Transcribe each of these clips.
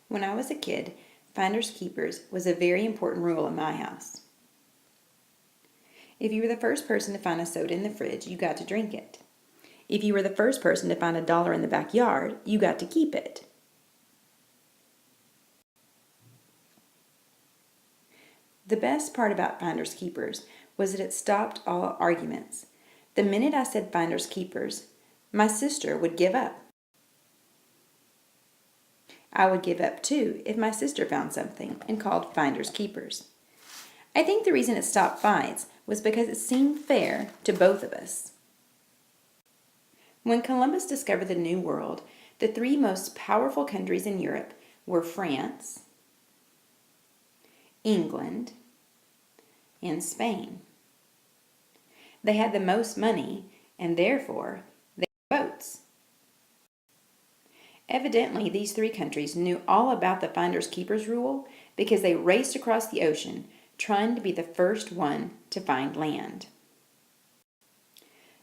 When I was a kid, finders keepers was a very important rule in my house. If you were the first person to find a soda in the fridge, you got to drink it. If you were the first person to find $1 in the backyard, you got to keep it. The best part about finders keepers was that it stopped all arguments. The minute I said finders keepers, my sister would give up. I would give up too if my sister found something and called finders keepers. I think the reason it stopped fights was because it seemed fair to both of us. When Columbus discovered the New World, the three most powerful countries in Europe were France, England, and Spain. They had the most money, and therefore they had boats. Evidently, these three countries knew all about the finders keepers rule because they raced across the ocean trying to be the first one to find land.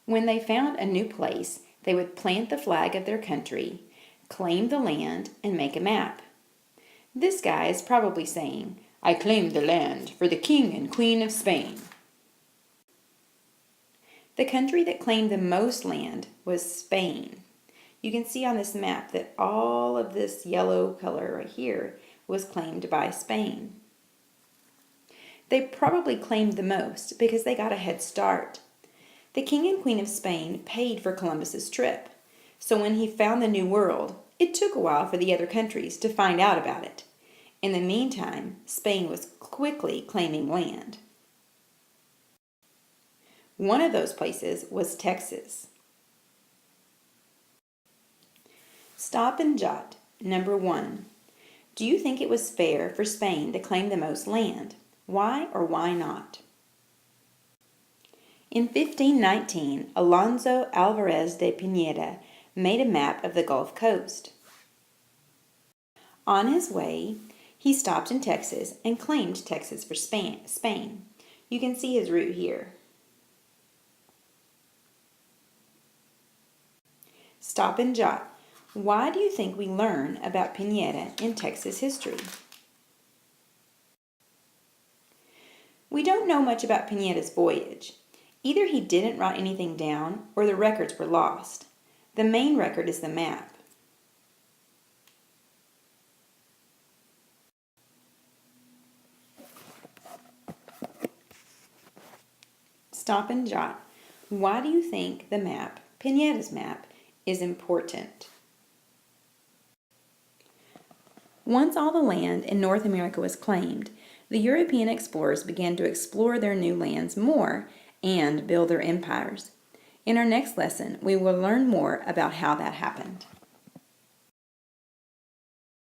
When they found a new place, they would plant the flag of their country, claim the land, and make a map. This guy is probably saying, "I claimed the land for the King and Queen of Spain." The country that claimed the most land was Spain. You can see on this map that all of this yellow color right here was claimed by Spain. They probably claimed the most because they got a head start. The King and Queen of Spain paid for Columbus's trip, so when he found the New World, it took a while for the other countries to find out about it. In the meantime, Spain was quickly claiming land. One of those places was Texas. Stop and jot. Number 1. Do you think it was fair for Spain to claim the most land? Why or why not? In 1519, Alonso Alvarez de Pineda made a map of the Gulf Coast. On his way, he stopped in Texas and claimed Texas for Spain. You can see his route here. Stop and jot. Why do you think we learn about Pineda in Texas history? We don't know much about Pineda's voyage. Either he didn't write anything down or the records were lost. The main record is the map. Stop and jot. Why do you think the map, Pineda's map, is important? Once all the land in North America was claimed, the European explorers began to explore their new lands more and build their empires. In our next lesson, we will learn more about how that happened.